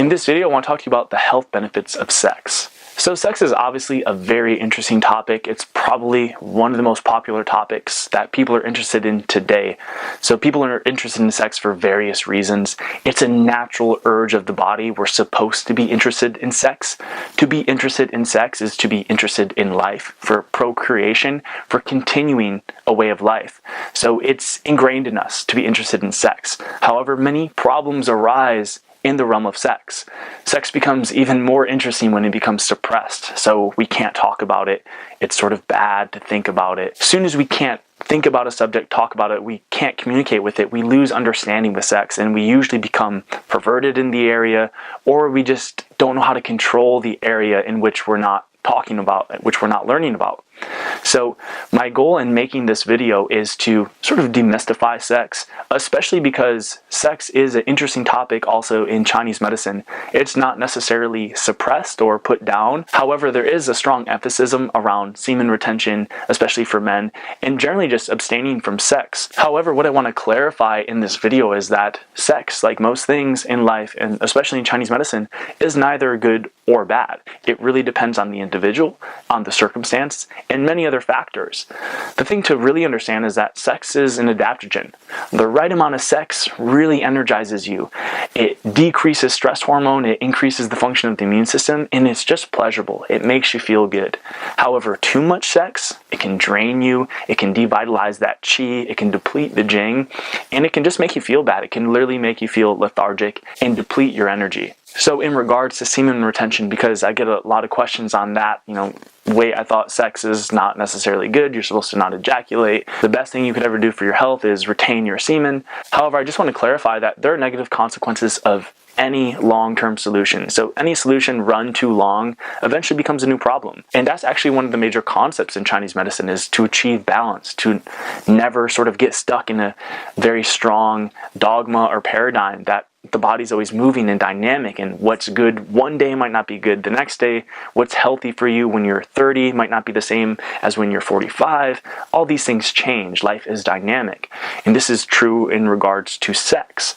In this video, I want to talk to you about the health benefits of sex. So sex is obviously a very interesting topic. It's probably one of the most popular topics that people are interested in today. So people are interested in sex for various reasons. It's a natural urge of the body. We're supposed to be interested in sex. To be interested in sex is to be interested in life, for procreation, for continuing a way of life. So it's ingrained in us to be interested in sex. However, many problems arise in the realm of sex. Sex becomes even more interesting when it becomes suppressed, so we can't talk about it. It's sort of bad to think about it. As soon as we can't think about a subject, talk about it, we can't communicate with it, we lose understanding with sex, and we usually become perverted in the area, or we just don't know how to control the area in which we're not talking about, which we're not learning about. So my goal in making this video is to sort of demystify sex, especially because sex is an interesting topic also in Chinese medicine. It's not necessarily suppressed or put down. However, there is a strong emphasis around semen retention, especially for men, and generally just abstaining from sex. However, what I want to clarify in this video is that sex, like most things in life, and especially in Chinese medicine, is neither good or bad. It really depends on the individual, on the circumstance, and many other factors. The thing to really understand is that sex is an adaptogen. The right amount of sex really energizes you. It decreases stress hormone, it increases the function of the immune system, and it's just pleasurable. It makes you feel good. However, too much sex, it can drain you, it can devitalize that qi, it can deplete the jing, and it can just make you feel bad. It can literally make you feel lethargic and deplete your energy. So in regards to semen retention, because I get a lot of questions on that, wait, I thought sex is not necessarily good, you're supposed to not ejaculate. The best thing you could ever do for your health is retain your semen. However, I just want to clarify that there are negative consequences of any long-term solution. So any solution run too long eventually becomes a new problem. And that's actually one of the major concepts in Chinese medicine, is to achieve balance, to never sort of get stuck in a very strong dogma or paradigm that the body's always moving and dynamic, and what's good one day might not be good the next day. What's healthy for you when you're 30 might not be the same as when you're 45. All these things change. Life is dynamic. And this is true in regards to sex.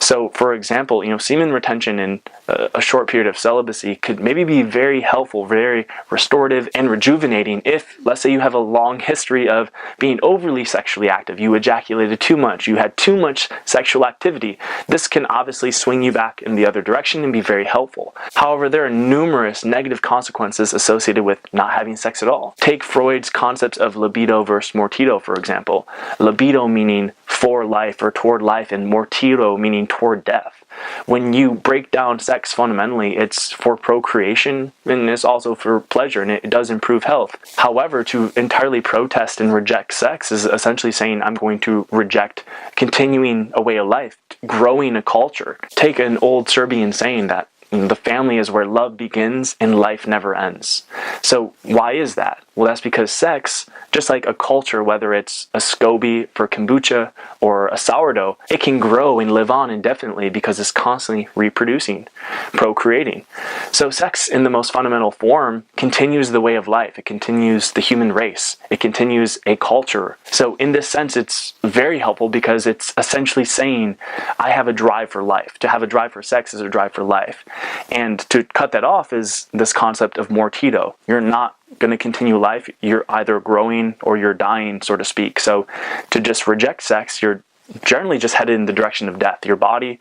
So for example, semen retention in a short period of celibacy could maybe be very helpful, very restorative and rejuvenating if, let's say, you have a long history of being overly sexually active. You ejaculated too much. You had too much sexual activity. This can obviously swing you back in the other direction and be very helpful. However, there are numerous negative consequences associated with not having sex at all. Take Freud's concepts of libido versus mortido, for example. Libido meaning for life or toward life, and mortido meaning toward death. When you break down sex fundamentally, it's for procreation and it's also for pleasure, and it does improve health. However, to entirely protest and reject sex is essentially saying I'm going to reject continuing a way of life, growing a culture. Take an old Serbian saying that the family is where love begins and life never ends. So why is that? Well, that's because sex, just like a culture, whether it's a SCOBY for kombucha or a sourdough, it can grow and live on indefinitely because it's constantly reproducing, procreating. So sex in the most fundamental form continues the way of life. It continues the human race. It continues a culture. So in this sense, it's very helpful because it's essentially saying, I have a drive for life. To have a drive for sex is a drive for life. And to cut that off is this concept of mortido. You're not going to continue life. You're either growing or you're dying, so to speak. So to just reject sex, you're generally just headed in the direction of death. Your body,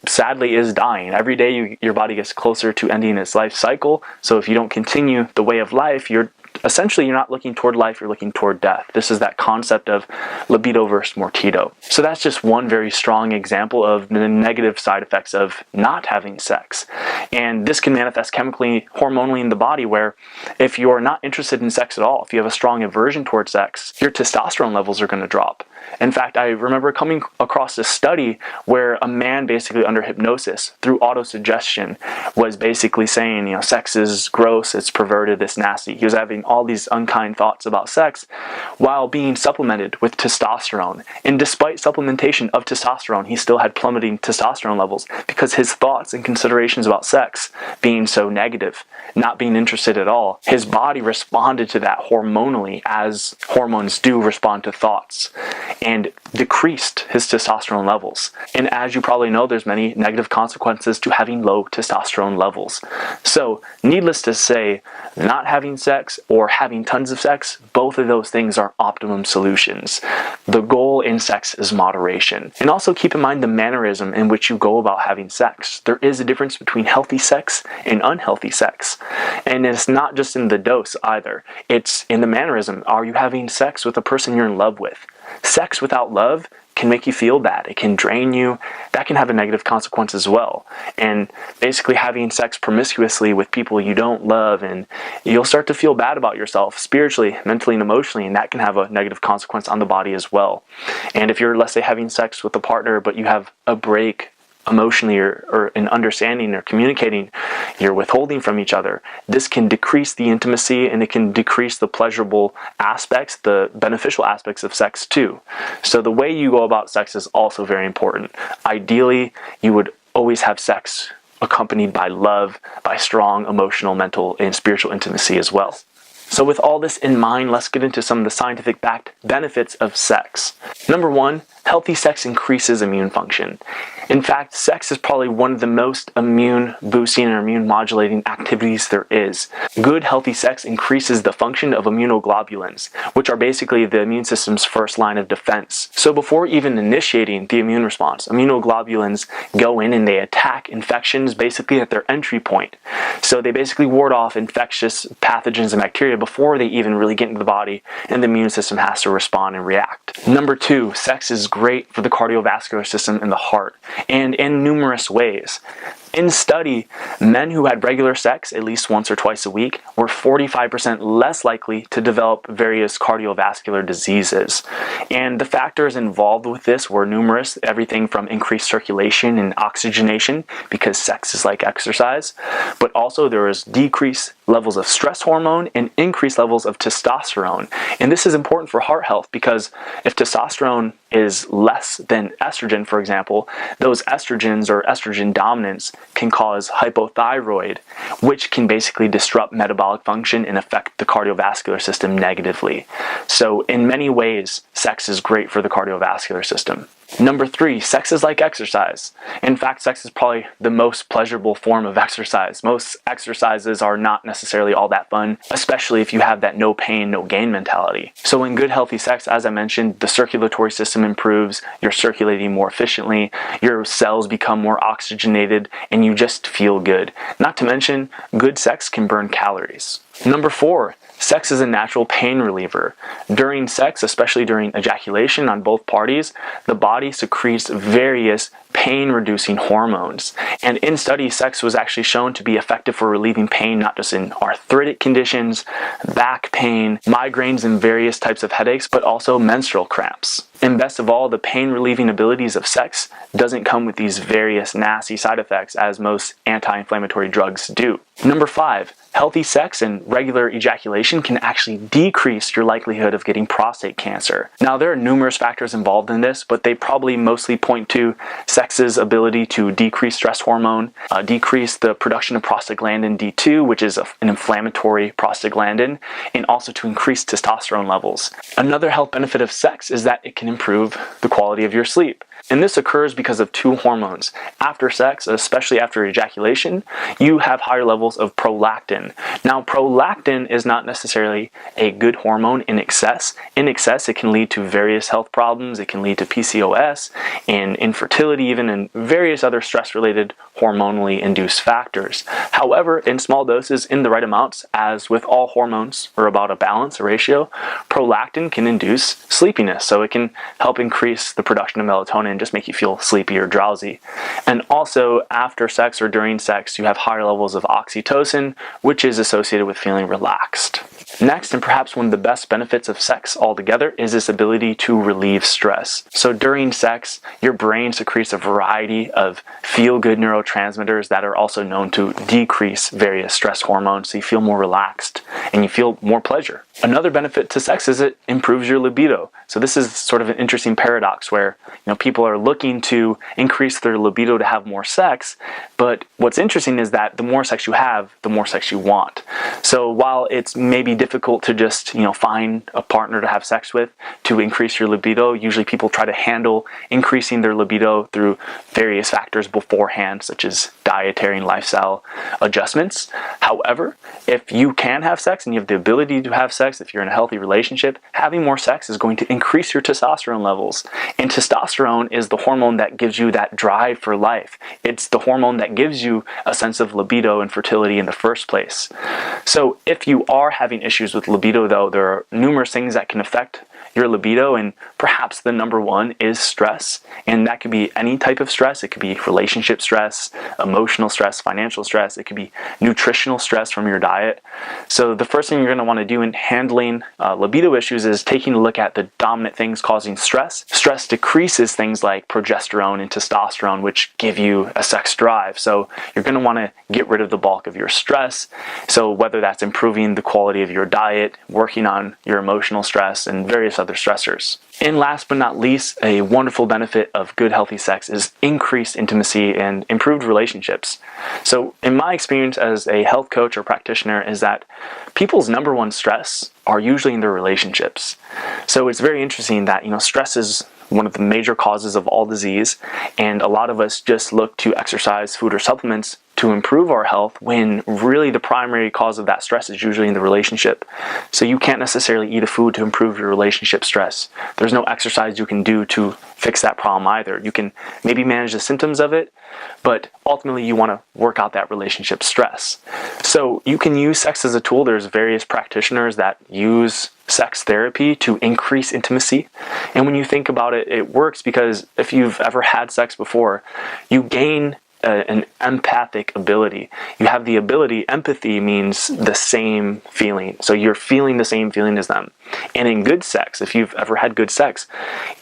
sadly is dying. Every day your body gets closer to ending its life cycle. So if you don't continue the way of life, you're not looking toward life, you're looking toward death. This is that concept of libido versus mortido. So that's just one very strong example of the negative side effects of not having sex. And this can manifest chemically, hormonally in the body, where if you're not interested in sex at all, if you have a strong aversion towards sex, your testosterone levels are going to drop. In fact, I remember coming across a study where a man basically under hypnosis through autosuggestion was basically saying, sex is gross, it's perverted, it's nasty. He was having having all these unkind thoughts about sex while being supplemented with testosterone. And despite supplementation of testosterone, he still had plummeting testosterone levels because his thoughts and considerations about sex being so negative, not being interested at all, his body responded to that hormonally, as hormones do respond to thoughts, and decreased his testosterone levels. And as you probably know, there's many negative consequences to having low testosterone levels. So, needless to say, not having sex or having tons of sex, both of those things are optimum solutions. The goal in sex is moderation. And also keep in mind the mannerism in which you go about having sex. There is a difference between healthy sex and unhealthy sex. And it's not just in the dose either. It's in the mannerism. Are you having sex with a person you're in love with? Sex without love can make you feel bad. It can drain you. That can have a negative consequence as well. And basically having sex promiscuously with people you don't love, and you'll start to feel bad about yourself spiritually, mentally, and emotionally, and that can have a negative consequence on the body as well. And if you're, let's say, having sex with a partner, but you have a break emotionally or in understanding or communicating, you're withholding from each other, this can decrease the intimacy and it can decrease the pleasurable aspects, the beneficial aspects of sex too. So the way you go about sex is also very important. Ideally, you would always have sex accompanied by love, by strong emotional, mental, and spiritual intimacy as well. So with all this in mind, let's get into some of the scientific backed benefits of sex. Number one, healthy sex increases immune function. In fact, sex is probably one of the most immune boosting or immune modulating activities there is. Good, healthy sex increases the function of immunoglobulins, which are basically the immune system's first line of defense. So before even initiating the immune response, immunoglobulins go in and they attack infections basically at their entry point. So they basically ward off infectious pathogens and bacteria before they even really get into the body, and the immune system has to respond and react. Number two, sex is great for the cardiovascular system and the heart, and in numerous ways. In study, men who had regular sex at least once or twice a week were 45% less likely to develop various cardiovascular diseases. And the factors involved with this were numerous, everything from increased circulation and oxygenation, because sex is like exercise, but also there was decreased levels of stress hormone and increased levels of testosterone. And this is important for heart health because if testosterone is less than estrogen, for example, those estrogens or estrogen dominance can cause hypothyroid, which can basically disrupt metabolic function and affect the cardiovascular system negatively. So in many ways, sex is great for the cardiovascular system. Number three, sex is like exercise. In fact, sex is probably the most pleasurable form of exercise. Most exercises are not necessarily all that fun, especially if you have that no pain, no gain mentality. So in good, healthy sex, as I mentioned, the circulatory system improves, you're circulating more efficiently, your cells become more oxygenated, and you just feel good. Not to mention, good sex can burn calories. Number four, sex is a natural pain reliever. During sex, especially during ejaculation on both parties, the body secretes various pain-reducing hormones. And in studies, sex was actually shown to be effective for relieving pain, not just in arthritic conditions, back pain, migraines, and various types of headaches, but also menstrual cramps. And best of all, the pain-relieving abilities of sex doesn't come with these various nasty side effects as most anti-inflammatory drugs do. Number five, healthy sex and regular ejaculation can actually decrease your likelihood of getting prostate cancer. Now, there are numerous factors involved in this, but they probably mostly point to sex's ability to decrease stress hormone, decrease the production of prostaglandin D2, which is an inflammatory prostaglandin, and also to increase testosterone levels. Another health benefit of sex is that it can improve the quality of your sleep. And this occurs because of two hormones. After sex, especially after ejaculation, you have higher levels of prolactin. Now, prolactin is not necessarily a good hormone in excess. In excess, it can lead to various health problems. It can lead to PCOS and infertility even, and various other stress-related hormonally induced factors. However, in small doses, in the right amounts, as with all hormones, or about a balance, a ratio, prolactin can induce sleepiness. So it can help increase the production of melatonin just make you feel sleepy or drowsy. And also, after sex or during sex, you have higher levels of oxytocin, which is associated with feeling relaxed. Next, and perhaps one of the best benefits of sex altogether, is this ability to relieve stress. So during sex, your brain secretes a variety of feel-good neurotransmitters that are also known to decrease various stress hormones, so you feel more relaxed and you feel more pleasure. Another benefit to sex is it improves your libido. So this is sort of an interesting paradox where, people are looking to increase their libido to have more sex, but what's interesting is that the more sex you have, the more sex you want. So while it's maybe difficult to just, find a partner to have sex with to increase your libido, usually people try to handle increasing their libido through various factors beforehand, such as dietary and lifestyle adjustments. However, if you can have sex and you have the ability to have sex, if you're in a healthy relationship, having more sex is going to increase your testosterone levels. And testosterone is the hormone that gives you that drive for life. It's the hormone that gives you a sense of libido and fertility in the first place. So if you are having issues with libido, though, there are numerous things that can affect your libido, and perhaps the number one is stress. And that could be any type of stress. It could be relationship stress, emotional stress, financial stress. It could be nutritional stress from your diet. So the first thing you're going to want to do in handling libido issues is taking a look at the dominant things causing stress. Stress decreases things like progesterone and testosterone, which give you a sex drive. So you're going to want to get rid of the bulk of your stress. So whether that's improving the quality of your diet, working on your emotional stress, and various other stressors. And last but not least, a wonderful benefit of good healthy sex is increased intimacy and improved relationships. So in my experience as a health coach or practitioner is that people's number one stress are usually in their relationships. So it's very interesting that, stress is one of the major causes of all disease, and a lot of us just look to exercise, food, or supplements to improve our health when really the primary cause of that stress is usually in the relationship. So you can't necessarily eat a food to improve your relationship stress. There's no exercise you can do to fix that problem either. You can maybe manage the symptoms of it, but ultimately you want to work out that relationship stress. So you can use sex as a tool. There's various practitioners that use sex therapy to increase intimacy. And when you think about it, it works because if you've ever had sex before, you gain an empathic ability. You have the ability, empathy means the same feeling. So you're feeling the same feeling as them. And in good sex, if you've ever had good sex,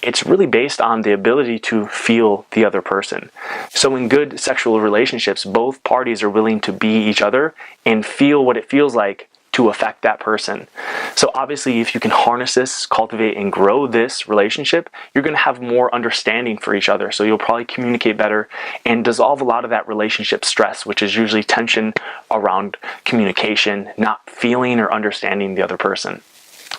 it's really based on the ability to feel the other person. So in good sexual relationships, both parties are willing to be each other and feel what it feels like to affect that person. So obviously, if you can harness this, cultivate and grow this relationship, you're going to have more understanding for each other. So you'll probably communicate better and dissolve a lot of that relationship stress, which is usually tension around communication, not feeling or understanding the other person.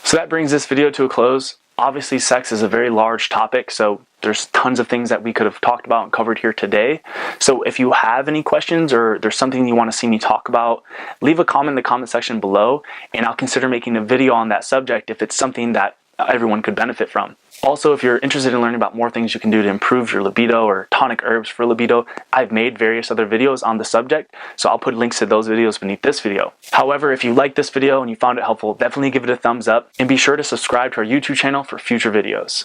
So that brings this video to a close. Obviously, sex is a very large topic, so there's tons of things that we could have talked about and covered here today. So if you have any questions or there's something you want to see me talk about, leave a comment in the comment section below, and I'll consider making a video on that subject if it's something that everyone could benefit from. Also, if you're interested in learning about more things you can do to improve your libido or tonic herbs for libido, I've made various other videos on the subject, so I'll put links to those videos beneath this video. However, if you liked this video and you found it helpful, definitely give it a thumbs up and be sure to subscribe to our YouTube channel for future videos.